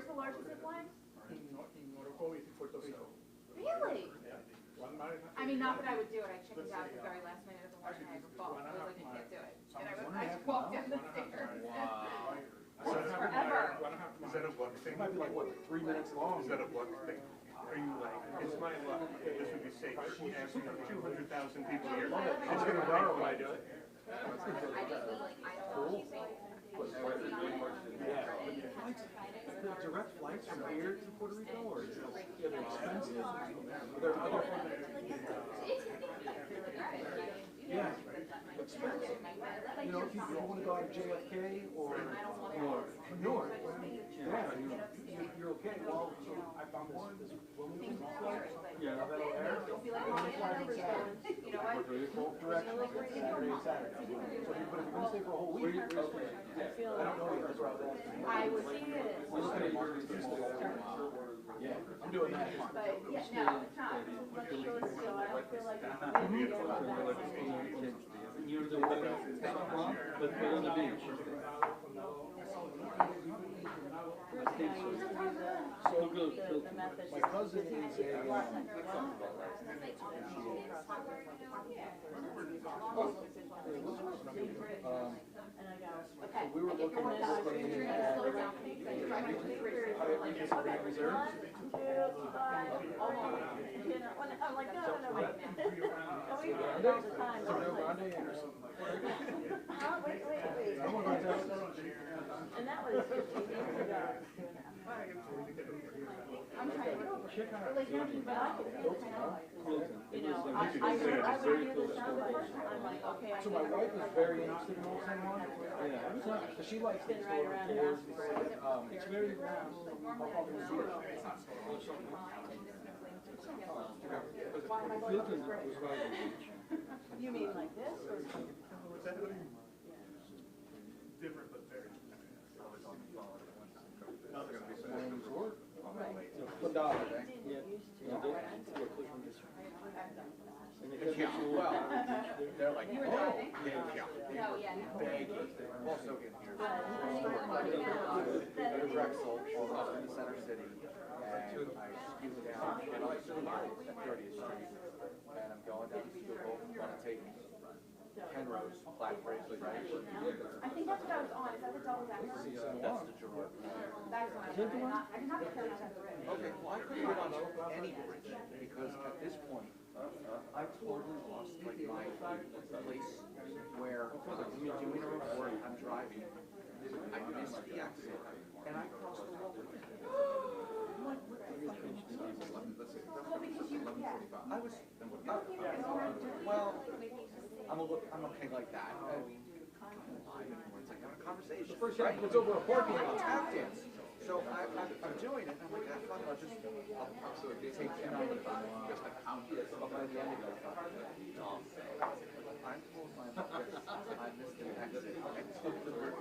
Where's the largest zip line? In Morocco, it's in Puerto Rico. Really? Yeah. 1 mile. I mean, not that I would do it. I checked it out at the very last minute of the one I ever bought. I was like, you can't do it. And I just walked down the stairs. Wow. Forever. Is that a luck thing? It might be like, what, 3 minutes long? Is that a luck thing? Are you like, it's my luck that this would be safe? She asked me 200,000 people here. It's gonna borrow when I do it. Cool. Yeah. The direct flights from here to Puerto Rico, or is it expensive? Are there other? Yeah, expensive. You know, if you want to go out of JFK or North, yeah, you're okay. Well, so I found this Wilmington flight. Yeah, Delaware. Both directions, Saturday and Saturday. So if you're going to stay for a whole week, I don't know if that's where I was asking. I was seeing it. We're looking at your yeah, I'm doing that. But yeah, no, it's not. But still, I don't feel like Near the water, but we're on the beach. I think so. So good. My cousin is a so we were looking at staying at Hyatt Reserve. I'm like, no, wait a minute. We do it all the time. Wait. I want to go down. And that was 15 years ago. I'm trying to Like nothing, but I could feel kind of, you know, I would hear the sound bites. I'm like, okay, I So my wife is very interested in Old San Juan. Yeah. So she likes spin right around and ask for it. It's very Hilton was right on the beach. You mean like this? Or? Different, but very. Well, they're like, oh, No, yeah. also in here. Drexel, up in the center city, and I skew down, and I'm still at 30th Street, and I'm going down to Schuylkill, want to take Penrose, Black Bracelet, right? I think that's what I was on. Is that the double decker? That's the drawer. That's what I did not carry it on the bridge. Okay, well, I couldn't get on any bridge, because at this point, I totally lost like my place where I'm doing a report, I'm driving, I missed the exit, and I crossed the road. What the fuck? Let's see, Because you, yeah. 11:45. I was, well, I'm okay like that. It's like having a conversation. First you have to over a parking lot. Tap dance. So I'm doing it, and I'm like, ah, fuck, I'll just take 10 minutes. Just like, out here. But by the end of it, I'm told my I missed the exit. I took the word.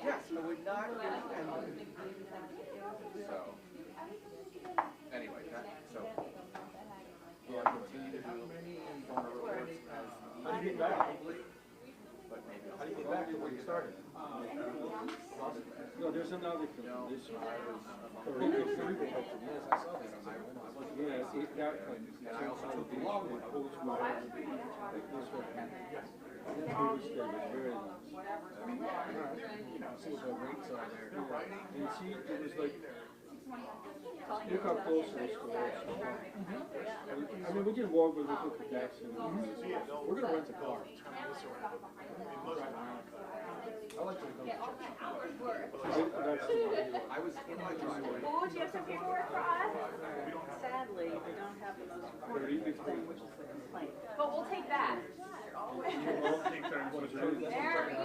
Yes, I would not get and so anyway, so yeah, I continue to do phone reports as How do you get back? but maybe How do you get back to where you started? No, there's another thing. This Yes, I saw this. yeah, that one. and I also took the long one. Like this one. That previous day was very nice. See what the rates are there. And see, it was like, look how close it is to us. I mean, we did walk, but we took the Jackson. We're gonna rent a car. I like to go to church. I was in my driveway. Oh, do you have some paperwork for us? Sadly, we don't have the most important thing, which is the complaint. But we'll take that. There we go.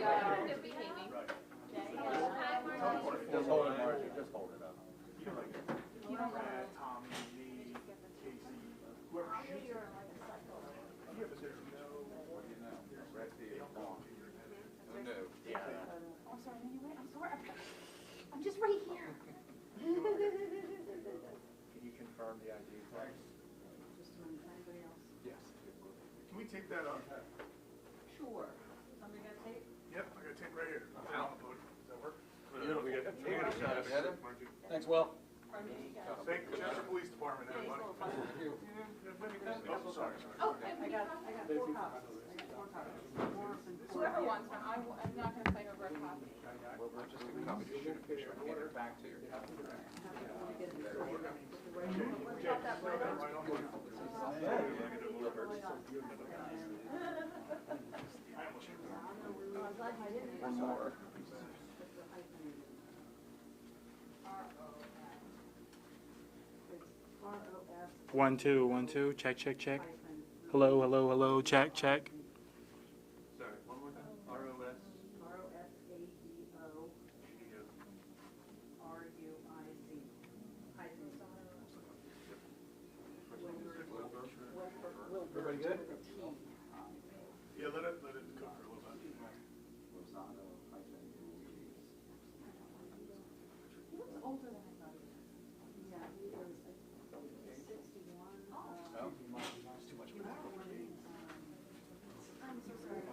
Good behaving. Just hold it, Margie, just hold it up. You know, Tommy, me, Casey, whoever shoots it. Yeah, but there's no. What do you know? Gretsky is long. No. Oh, I'm sorry. No, you're right. I'm sorry. I'm just right here. Can you confirm the ID? Just anybody else? Yes. Can we take that up? Sure. Somebody got tape? Yep, I got tape right here. Does that work? We got Thanks, Will. Thank the Chester Police Department, everybody. Oh, sorry. Oh, and I got 4 copies. whoever wants one, I'm not gonna fight over a copy. We're just gonna copy the shooting picture and hand it back to you. One more. 1 2 1 2. Check check check. Hello hello hello. Check check. Sorry, one more time. ROS. Everybody good? Yeah, let it cook for a little bit. Older than I thought he was. Yeah, he was, I think, 61. It's too much. I'm so sorry.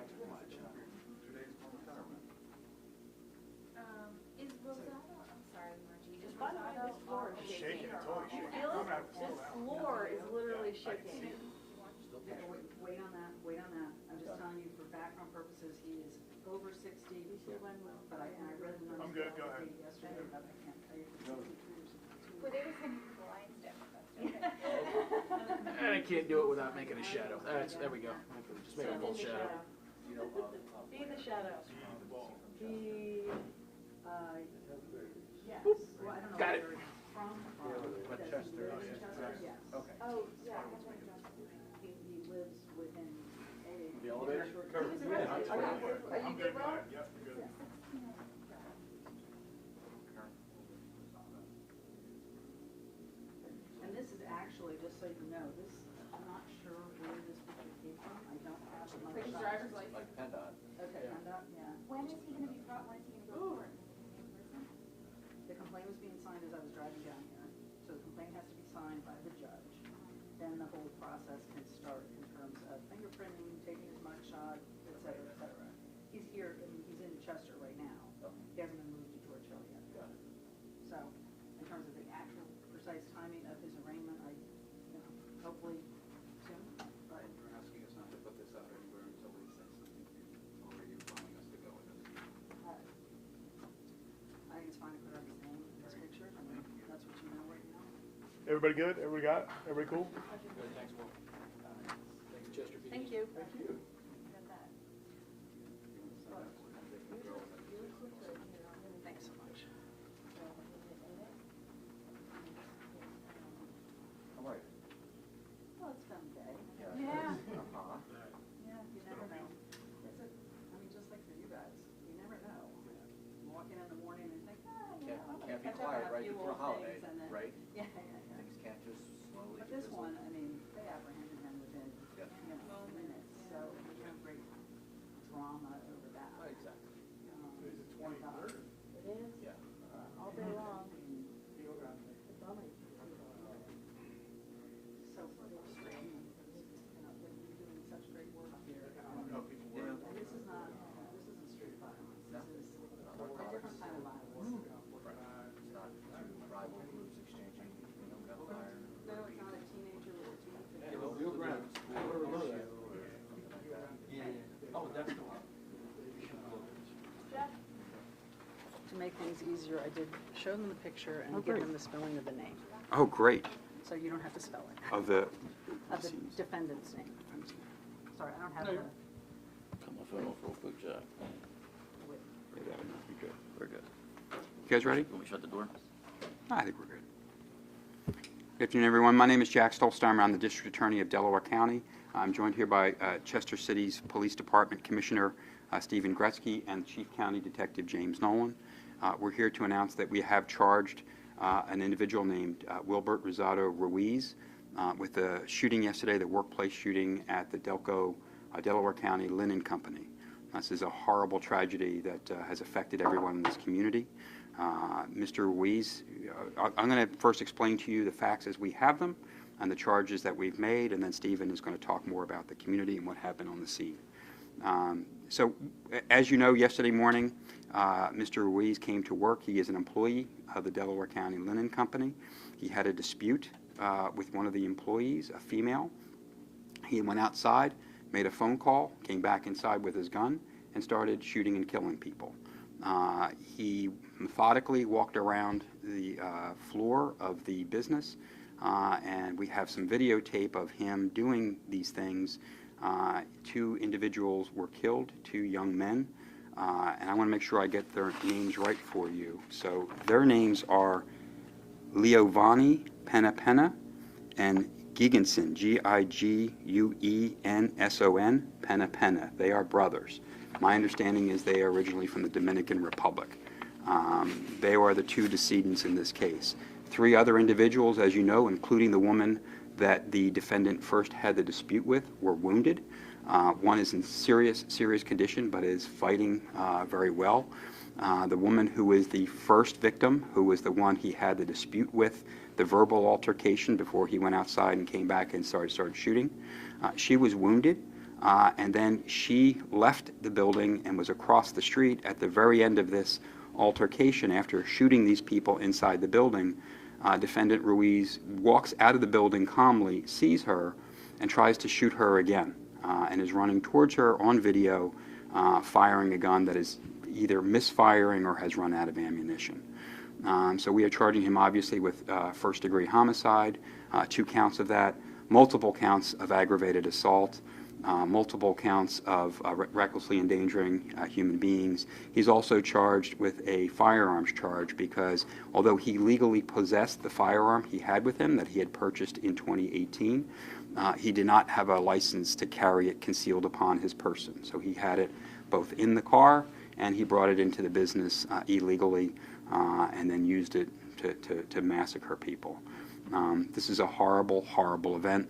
Is Rosado, I'm sorry, Margie, is By the way, Rosado this floor is Shaking, shaking. it's totally shaking. Feel I'm it? gonna have to slow This down. floor is literally shaking. Yeah, wait on that, wait on that. I'm just telling you for background purposes, he is over 60. But I read the numbers. I'm good, go ahead. Yesterday, but I can't tell you. Well, they were sending the lines down. And I can't do it without making a shadow. There we go. Just make a full shadow. Be the shadow. He, yes. Well, I don't know Got it. where he's from. Chester, Yes. Okay. Oh, yeah. He lives within a. The elevator? I'm good, go ahead. Yep, you're good. And this is actually, just so you know, this, I'm not sure where this picture came from. I don't have the Like his mugshot. driver's license. Like PennDOT. Okay, yeah. When is he gonna be brought, when is he gonna go to court? The complaint was being signed as I was driving down here. So the complaint has to be signed by the judge. Then the whole process can start in terms of fingerprinting, taking his mugshot, et cetera, et cetera. He's here, I mean, he's in Chester right now. He hasn't been moved to Georgetown yet. Got it. So, in terms of the actual precise timing of his arraignment, hopefully soon, but. You're asking us not to put this out anywhere until we say something, or are you allowing us to go with this? I think it's fine to put up his name in this picture, I mean, that's what you know right now. Everybody good? Everybody got it? Everybody cool? Good, thanks, Will. Thanks, Chester. Thank you. Thank you. Thanks so much. How are you? Well, it's been a day. Yeah. Uh-huh. Yeah, you never know. I mean, just like for you guys, you never know. You walk in the morning and think, I'm Can't gonna be catch up quiet on a right few before a old holiday, things, and then. right? Yeah. Things can't just slowly. But this one, I mean, they apprehended him within, Yeah. minutes, so there's no great drama over that. Oh, exactly. Is it 23rd? It is, Yeah. all day long. It's only. So frustrating, when you're doing such great work here. How people work. And this isn't street violence, this is a different kind of violence. It's not two rival groups exchanging, gunfire. No, it's not a teenager with a teenager. Yeah, well, Real Grounds. I don't remember that. Oh, that's the one. To make things easier, I did show them the picture and give them the spelling of the name, Oh, great. so you don't have to spell it, Of the, of the defendant's name. Sorry, I don't have the. Cut my phone off real quick, Jack. wait. yeah, that would not be good. We're good. You guys ready? Can we shut the door? I think we're good. Good afternoon, everyone. My name is Jack Stollsteimer. I'm the District Attorney of Delaware County. I'm joined here by Chester City's Police Department Commissioner Stephen Gretsky and Chief County Detective James Nolan. We're here to announce that we have charged an individual named Wilbert Rosado Ruiz with the shooting yesterday, the workplace shooting at the Delco, Delaware County Linen Company. This is a horrible tragedy that has affected everyone in this community. Mr. Ruiz, I'm going to first explain to you the facts as we have them and the charges that we've made, and then Stephen is going to talk more about the community and what happened on the scene. So, as you know, yesterday morning, Mr. Ruiz came to work. He is an employee of the Delaware County Linen Company. He had a dispute with one of the employees, a female. He went outside, made a phone call, came back inside with his gun, and started shooting and killing people. He methodically walked around the floor of the business, and we have some videotape of him doing these things. 2 individuals were killed, 2 young men, and I want to make sure I get their names right for you. So their names are Leovani Penna and Gigenson, Giguenson, Penna. They are brothers. My understanding is they are originally from the Dominican Republic. They are the 2 decedents in this case. 3 other individuals, as you know, including the woman that the defendant first had the dispute with, were wounded. One is in serious condition, but is fighting very well. The woman who is the first victim, who was the one he had the dispute with, the verbal altercation before he went outside and came back and started shooting, she was wounded. And then she left the building and was across the street at the very end of this altercation. After shooting these people inside the building, Defendant Ruiz walks out of the building calmly, sees her, and tries to shoot her again, and is running towards her on video, firing a gun that is either misfiring or has run out of ammunition. So we are charging him, obviously, with first-degree homicide, 2 counts of that, multiple counts of aggravated assault, multiple counts of recklessly endangering human beings. He's also charged with a firearms charge because although he legally possessed the firearm he had with him that he had purchased in 2018, he did not have a license to carry it concealed upon his person. So he had it both in the car and he brought it into the business illegally and then used it to massacre people. This is a horrible, horrible event.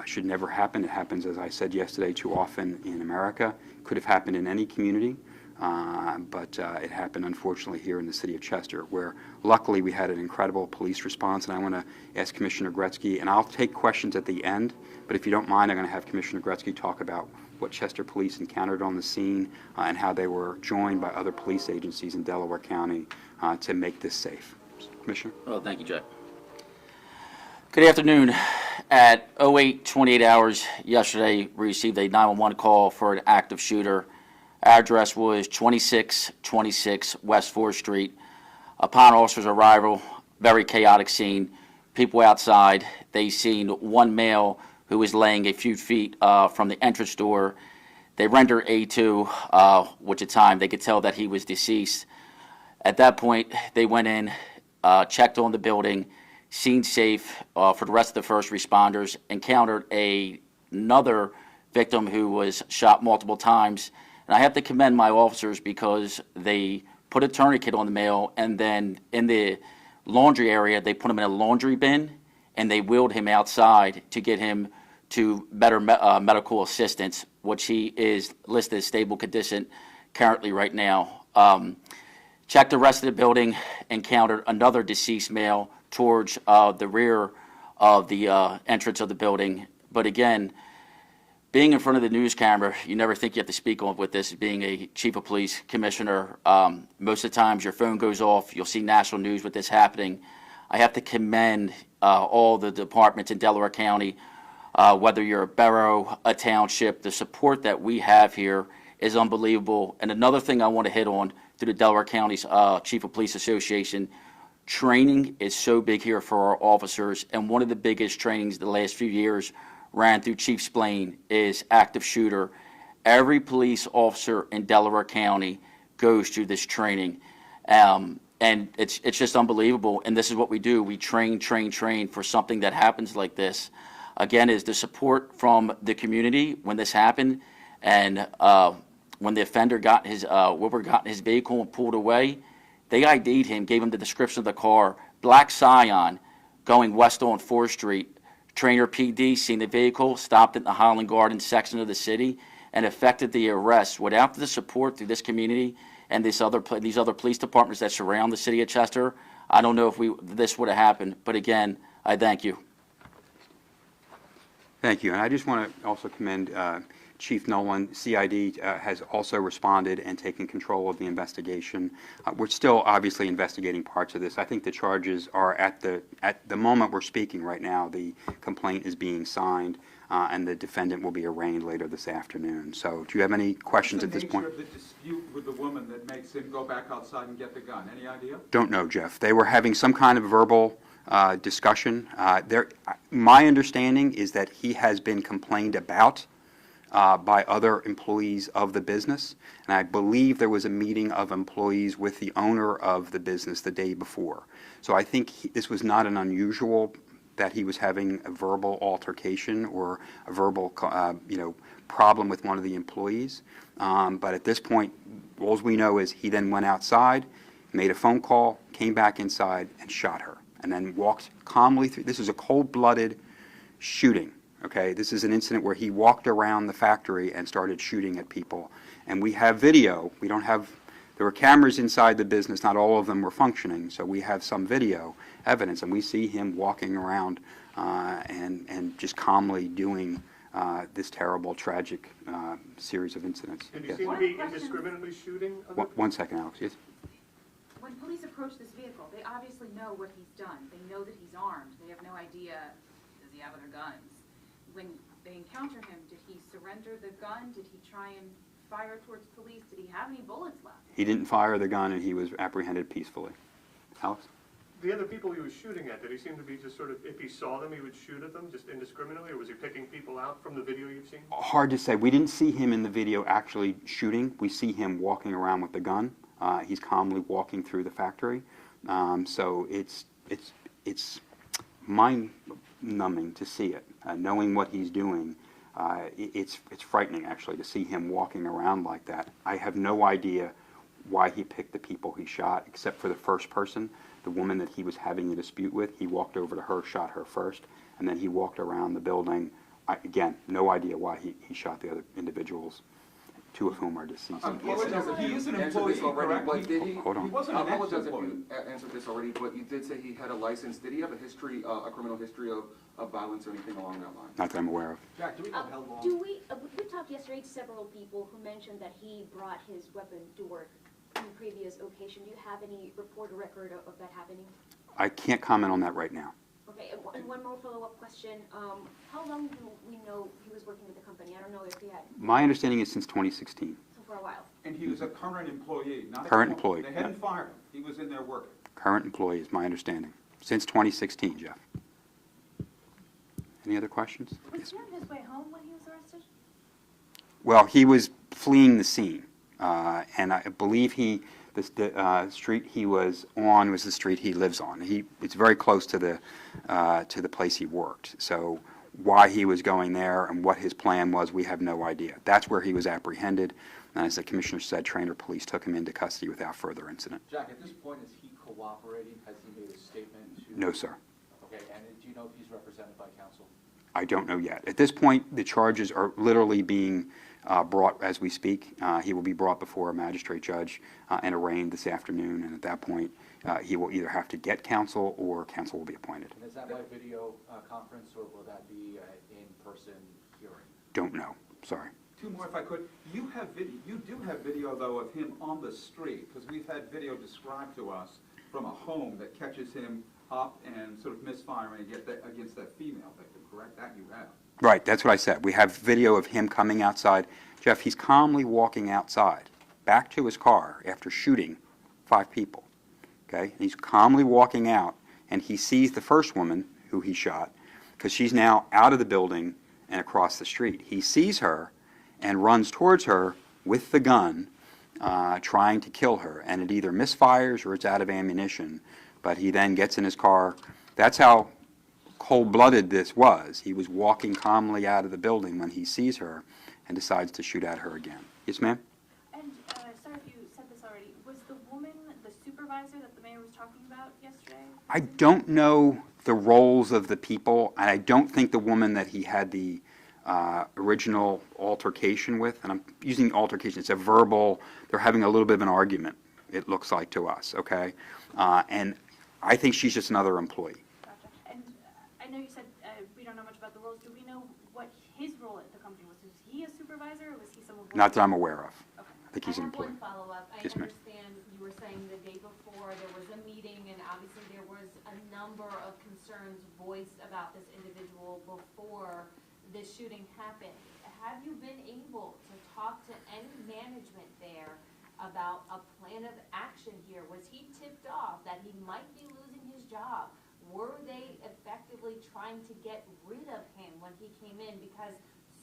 Should never happen. It happens, as I said yesterday, too often in America. Could have happened in any community, but it happened, unfortunately, here in the city of Chester, where luckily we had an incredible police response. And I want to ask Commissioner Gretsky, and I'll take questions at the end, but if you don't mind, I'm going to have Commissioner Gretsky talk about what Chester Police encountered on the scene and how they were joined by other police agencies in Delaware County to make this safe. Commissioner? Well, thank you, Jack. Good afternoon. At 08:28 hours yesterday, we received a 911 call for an active shooter. Our address was 2626 West 4th Street. Upon officers' arrival, very chaotic scene. People outside, they seen one male who was laying a few feet from the entrance door. They rendered A2, which at the time they could tell that he was deceased. At that point, they went in, checked on the building, scene safe for the rest of the first responders, encountered another victim who was shot multiple times. And I have to commend my officers because they put a tourniquet on the male, and then in the laundry area, they put him in a laundry bin, and they wheeled him outside to get him to better medical assistance, which he is listed as stable condition currently right now. Checked the rest of the building, encountered another deceased male towards the rear of the entrance of the building. But again, being in front of the news camera, you never think you have to speak on with this. Being a chief of police commissioner, most of the times your phone goes off, you'll see national news with this happening. I have to commend all the departments in Delaware County, whether you're a borough, a township, the support that we have here is unbelievable. And another thing I want to hit on through the Delaware County's Chief of Police Association, training is so big here for our officers, and one of the biggest trainings the last few years ran through Chief Splain is active shooter. Every police officer in Delaware County goes through this training, and it's just unbelievable. And this is what we do: we train for something that happens like this. Again, is the support from the community when this happened, and when the offender got his vehicle and pulled away. They ID'd him, gave him the description of the car, black Scion, going west on 4th Street. Trainer PD seen the vehicle, stopped in the Highland Gardens section of the city, and effected the arrest. Without the support through this community and these other police departments that surround the city of Chester, I don't know if this would have happened. But again, I thank you. Thank you. And I just want to also commend Chief Nolan, CID, has also responded and taken control of the investigation. We're still obviously investigating parts of this. I think the charges are at the moment we're speaking right now, the complaint is being signed, and the defendant will be arraigned later this afternoon. So do you have any questions at this point? What's the nature of the dispute with the woman that makes him go back outside and get the gun? Any idea? Don't know, Jeff. They were having some kind of verbal discussion. My understanding is that he has been complained about by other employees of the business, and I believe there was a meeting of employees with the owner of the business the day before. So I think this was not an unusual that he was having a verbal altercation or a verbal, problem with one of the employees. But at this point, all we know is he then went outside, made a phone call, came back inside, and shot her, and then walked calmly through. This is a cold-blooded shooting. Okay, this is an incident where he walked around the factory and started shooting at people. And we have video. We don't have, there were cameras inside the business. Not all of them were functioning. So we have some video evidence, and we see him walking around and just calmly doing this terrible, tragic series of incidents. Did he Yes. seem to be indiscriminately shooting? One second, Alex. Yes. When police approach this vehicle, they obviously know what he's done. They know that he's armed. They have no idea, does he have other guns? When they encounter him, did he surrender the gun? Did he try and fire towards police? Did he have any bullets left? He didn't fire the gun, and he was apprehended peacefully. Alex? The other people he was shooting at, did he seem to be just sort of, if he saw them, he would shoot at them, just indiscriminately, or was he picking people out from the video you've seen? Hard to say. We didn't see him in the video actually shooting. We see him walking around with the gun. He's calmly walking through the factory. So it's mind-numbing to see it. Knowing what he's doing, it's frightening actually to see him walking around like that. I have no idea why he picked the people he shot, except for the first person, the woman that he was having a dispute with. He walked over to her, shot her first, and then he walked around the building. Again, no idea why he shot the other individuals, two of whom are deceased. He is an employee, correct? Hold on. He wasn't I an apologize if ex-employee. you answered this already, but you did say he had a license. Did he have a history, a criminal history of violence or anything along that line? Not that I'm aware of. Jack, do we know how long? We talked yesterday to several people who mentioned that he brought his weapon to work on the previous occasion. Do you have any report or record of that happening? I can't comment on that right now. Okay, and one more follow-up question. How long do we know he was working with the company? I don't know if he had. My understanding is since 2016. So for a while. And he was a current employee, not a Current employee. employee, They hadn't fired him. He was in there working. Current employee is my understanding. Since 2016, Jeff. Any other questions? Was he on his way home when he was arrested? Well, he was fleeing the scene, and I believe the street he was on was the street he lives on. It's very close to the place he worked. So why he was going there and what his plan was, we have no idea. That's where he was apprehended, and as the commissioner said, Trainer Police took him into custody without further incident. Jack, at this point, is he cooperating? Has he made a statement to? No, sir. Okay, and do you know if he's represented by counsel? I don't know yet. At this point, the charges are literally being brought as we speak. He will be brought before a magistrate judge and arraigned this afternoon, and at that point, he will either have to get counsel or counsel will be appointed. And is that by video conference, or will that be an in-person hearing? Don't know. Sorry. Two more if I could. You do have video, though, of him on the street, because we've had video described to us from a home that catches him up and sort of misfiring against that female victim, correct? That you have. Right, that's what I said. We have video of him coming outside. Jeff, he's calmly walking outside, back to his car after shooting 5 people. Okay? And he's calmly walking out, and he sees the first woman who he shot, because she's now out of the building and across the street. He sees her and runs towards her with the gun, trying to kill her, and it either misfires or it's out of ammunition, but he then gets in his car. That's how cold-blooded this was. He was walking calmly out of the building when he sees her and decides to shoot at her again. Yes, ma'am? And, sorry if you said this already, was the woman the supervisor that the mayor was talking about yesterday? I don't know the roles of the people, and I don't think the woman that he had the original altercation with, and I'm using altercation, it's a verbal, they're having a little bit of an argument, it looks like to us, okay? And I think she's just another employee. Gotcha. And I know you said we don't know much about the roles. Do we know what his role at the company was. Was he a supervisor, or was he someone? Not that I'm aware of. Okay. I think he's an I have employee. one follow-up. I Yes, ma'am. understand you were saying the day before there was a meeting, and obviously there was a number of concerns voiced about this individual before this shooting happened. Have you been able to talk to any management there about a plan of action here? Was he tipped off that he might be losing his job? Were they effectively trying to get rid of him when he came in? Because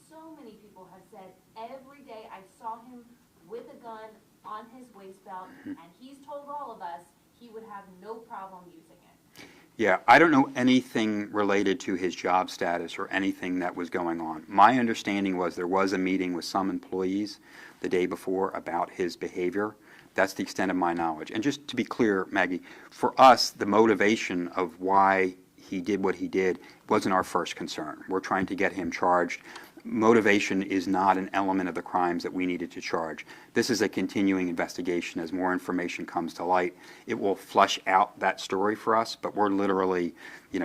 so many people have said every day I saw him with a gun on his waist belt, and he's told all of us he would have no problem using it. Yeah, I don't know anything related to his job status or anything that was going on. My understanding was there was a meeting with some employees the day before about his behavior. That's the extent of my knowledge. And just to be clear, Maggie, for us, the motivation of why he did what he did wasn't our first concern. We're trying to get him charged. Motivation is not an element of the crimes that we needed to charge. This is a continuing investigation. As more information comes to light, it will flush out that story for us, but we're literally, a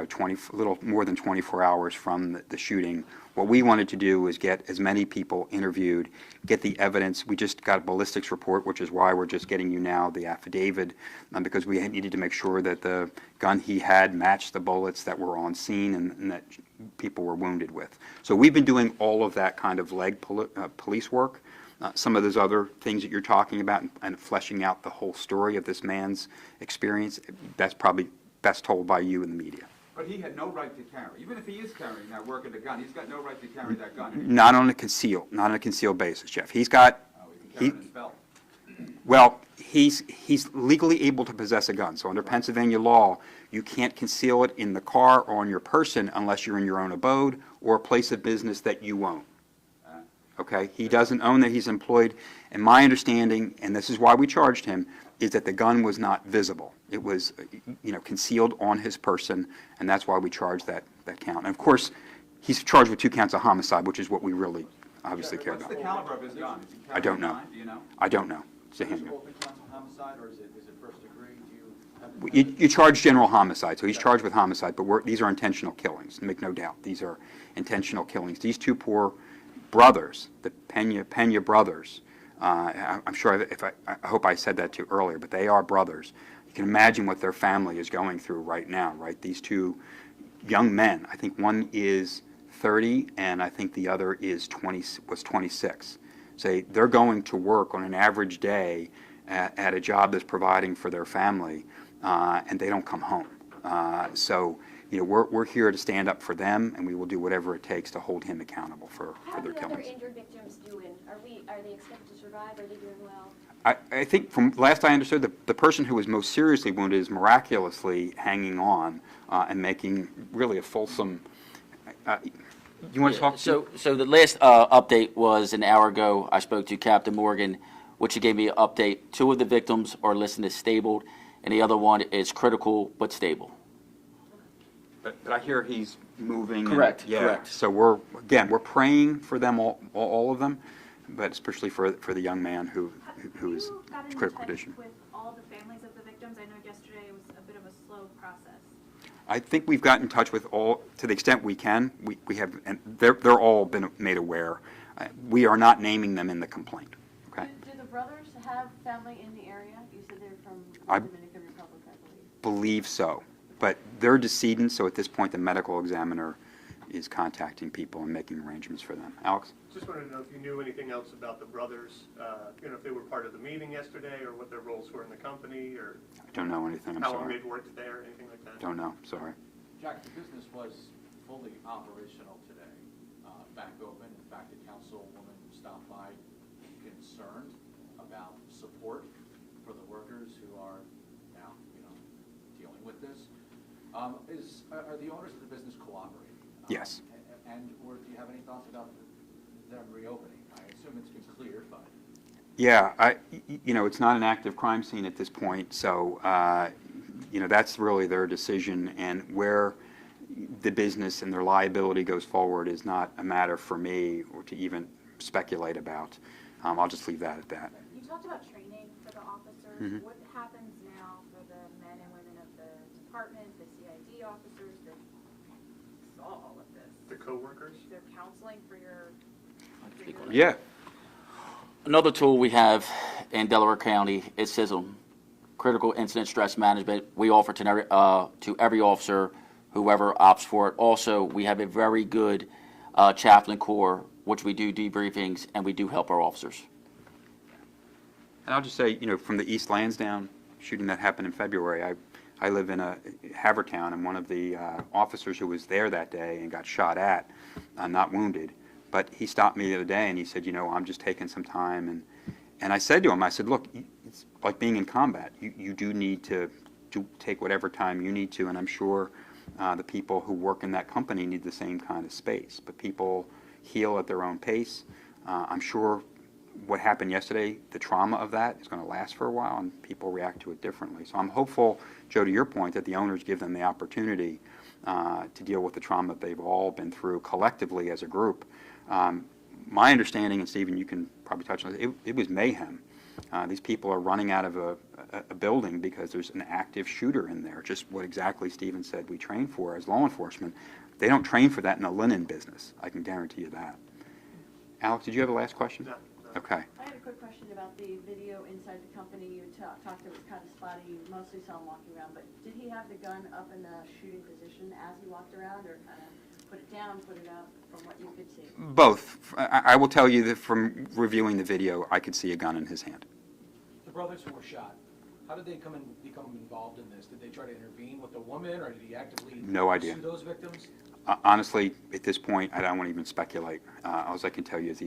little more than 24 hours from the shooting. What we wanted to do was get as many people interviewed, get the evidence. We just got a ballistics report, which is why we're just getting you now the affidavit, because we needed to make sure that the gun he had matched the bullets that were on scene and that people were wounded with. So we've been doing all of that kind of police work. Some of those other things that you're talking about and fleshing out the whole story of this man's experience, that's probably best told by you in the media. But he had no right to carry, even if he is carrying that work of the gun, he's got no right to carry that gun. Not on a concealed basis, Jeff. He's got, He can carry it in his belt. well, he's legally able to possess a gun. So under Pennsylvania law, you can't conceal it in the car or on your person unless you're in your own abode or a place of business that you own. Okay? He doesn't own that, he's employed. And my understanding, and this is why we charged him, is that the gun was not visible. It was, concealed on his person, and that's why we charged that count. And of course, he's charged with 2 counts of homicide, which is what we really obviously care What's about. the caliber of his gun? Is he I don't carrying a know. 9? Do you know? I don't know. It's a Is it handgun. open counsel homicide, or is it first degree? Do you have You charge general homicide, so he's charged with homicide, but these are intentional killings, make no doubt. These are intentional killings. These 2 poor brothers, the Pena brothers, I'm sure I hope I said that too earlier, but they are brothers. You can imagine what their family is going through right now, right? These 2 young men, I think one is 30 and I think the other was 26. So they're going to work on an average day at a job that's providing for their family, and they don't come home. So we're here to stand up for them, and we will do whatever it takes to hold him accountable for their How are the other killings. injured victims doing? Are they expected to survive? Are they doing well? I think from last I understood, the person who was most seriously wounded is miraculously hanging on and making really a fulsome. You want to talk? So the last update was an hour ago. I spoke to Captain Morgan, which he gave me an update. 2 of the victims are listed as stable, and the other one is critical but stable. But I hear he's moving. Correct, Yeah. correct. So we're praying for them, all of them, but especially for the young man who is Have you gotten in critical touch condition. with all the families of the victims? I know yesterday was a bit of a slow process. I think we've gotten in touch with all, to the extent we can. We have, and they're all been made aware. We are not naming them in the complaint. Okay. Do the brothers have family in the area? You said they're from I the Dominican Republic, I believe. believe so, but they're decedents, so at this point the medical examiner is contacting people and making arrangements for them. Alex? Just wanted to know if you knew anything else about the brothers, if they were part of the meeting yesterday, or what their roles were in the company, or I don't know anything, I'm how long sorry. they'd worked there, anything like that? Don't know, sorry. Jack, the business was fully operational today, back open. In fact, the councilwoman stopped by concerned about support for the workers who are now, dealing with this. Are the owners of the business cooperating? Yes. Or do you have any thoughts about them reopening? I assume it's been cleared, but. Yeah, it's not an active crime scene at this point, so, that's really their decision, and where the business and their liability goes forward is not a matter for me or to even speculate about. I'll just leave that at that. You talked about training for the officers. Mhm. What happens now for the men and women of the department, the CID officers, the all of this? The coworkers? They're counseling for your. Yeah. Another tool we have in Delaware County is CISM, Critical Incident Stress Management. We offer to every officer, whoever opts for it. Also, we have a very good chaplain corps, which we do debriefings, and we do help our officers. And I'll just say, from the East Lansdowne shooting that happened in February, I live in Havertown, and one of the officers who was there that day and got shot at, not wounded, but he stopped me the other day and he said, I'm just taking some time. And I said to him, I said, look, it's like being in combat. You do need to take whatever time you need to, and I'm sure the people who work in that company need the same kind of space. But people heal at their own pace. I'm sure what happened yesterday, the trauma of that is going to last for a while, and people react to it differently. So I'm hopeful, Joe, to your point, that the owners give them the opportunity to deal with the trauma they've all been through collectively as a group. My understanding, and Stephen, you can probably touch on it was mayhem. These people are running out of a building because there's an active shooter in there, just what exactly Stephen said we train for as law enforcement. They don't train for that in the linen business, I can guarantee you that. Alex, did you have a last question? No. Okay. I had a quick question about the video inside the company. You talked it was kind of spotty. You mostly saw him walking around, but did he have the gun up in the shooting position as he walked around, or kind of put it down, put it up, from what you could see? Both. I will tell you that from reviewing the video, I could see a gun in his hand. The brothers who were shot, how did they become involved in this? Did they try to intervene with the woman, or did he actively No idea. pursue those victims? Honestly, at this point, I don't want to even speculate. All I can tell you is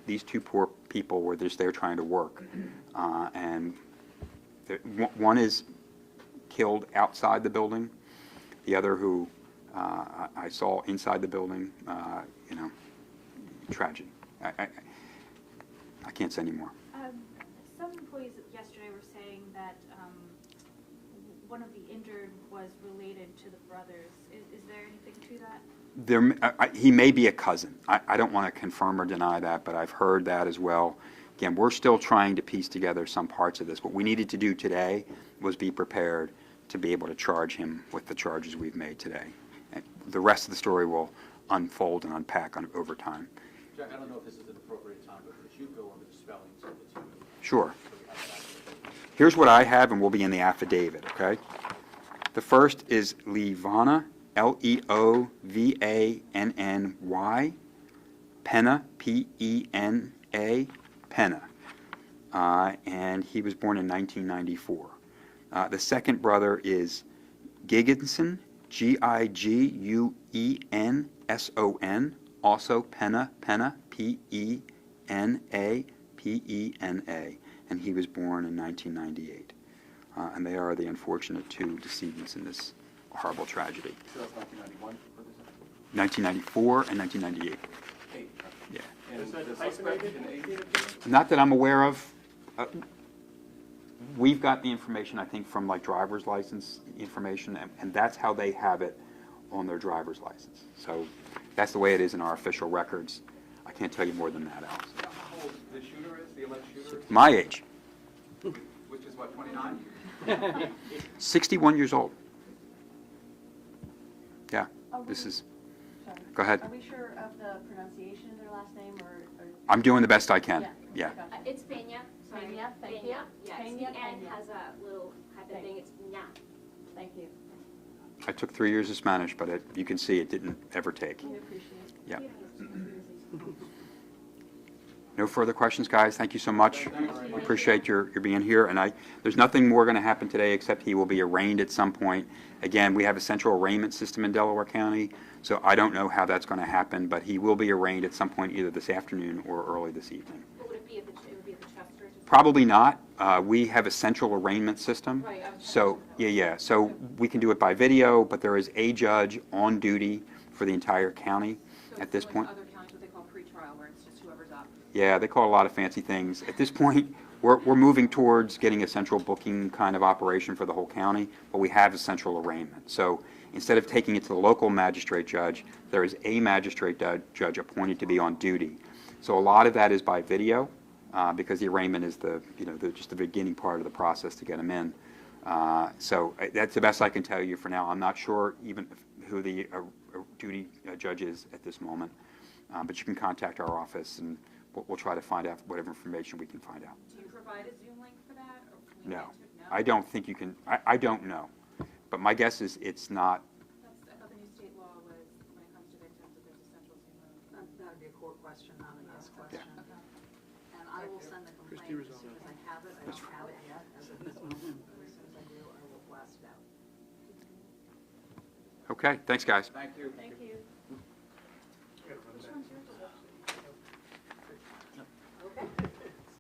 these two poor people were just there trying to work, and one is killed outside the building. The other, who I saw inside the building, tragedy. I can't say any more. Some employees yesterday were saying that one of the injured was related to the brothers. Is there anything to that? He may be a cousin. I don't want to confirm or deny that, but I've heard that as well. Again, we're still trying to piece together some parts of this. What we needed to do today was be prepared to be able to charge him with the charges we've made today. And the rest of the story will unfold and unpack over time. Jack, I don't know if this is an appropriate time, but could you go over the spellings of the two? Sure. Here's what I have, and we'll be in the affidavit, okay? The first is Levanny, Leovanny, Pena, Pena, Pena, and he was born in 1994. The second brother is Gigunson, Giguenson, also Pena, Pena, and he was born in 1998. And they are the unfortunate two decedents in this horrible tragedy. So that's 1991 for this? 1994 and 1998. Yeah. And Is that the suspect in age? Not that I'm aware of. We've got the information, I think, from like driver's license information, and that's how they have it on their driver's license. So that's the way it is in our official records. I can't tell you more than that, Alex. How old the shooter is, the alleged shooter is? My age. Which is what, 29? 61 years old. Yeah, this is, Sorry. go ahead. Are we sure of the pronunciation of their last name, or? I'm doing the best I can. Yeah. Gotcha. It's Pena. Sorry. Pena, thank you. Pena. Yes. Pena, The N Pena. has a little type of thing. It's Nya. Thank you. I took 3 years of Spanish, but you can see it didn't ever take. We appreciate it. Yeah. No further questions, guys. Thank you so much. Appreciate your being here. And there's nothing more going to happen today except he will be arraigned at some point. Again, we have a central arraignment system in Delaware County, so I don't know how that's going to happen, but he will be arraigned at some point either this afternoon or early this evening. Would it be at the Chester's? Probably not. We have a central arraignment system. Right, I was So, yeah. So we can do it by video, but there is a judge on duty for the entire county at this point. Other counties, what they call pretrial, where it's just whoever's up. Yeah, they call a lot of fancy things. At this point, we're moving towards getting a central booking kind of operation for the whole county, but we have a central arraignment. So instead of taking it to the local magistrate judge, there is a magistrate judge appointed to be on duty. So a lot of that is by video, because the arraignment is just the beginning part of the process to get them in. So that's the best I can tell you for now. I'm not sure even who the duty judge is at this moment, but you can contact our office, and we'll try to find out whatever information we can find out. Do you provide a Zoom link for that, or can we No, get to it? No? I don't think you can, I don't know, but my guess is it's not. I thought the new state law was, when it comes to victims, that there's a central Zoom link. That would be a court question, not an us Yeah. question. And I will send the complaint as soon as I have it. I don't have it yet as of this moment, but as soon as I do, I will blast it out. Okay, thanks, guys. Thank you. Thank you.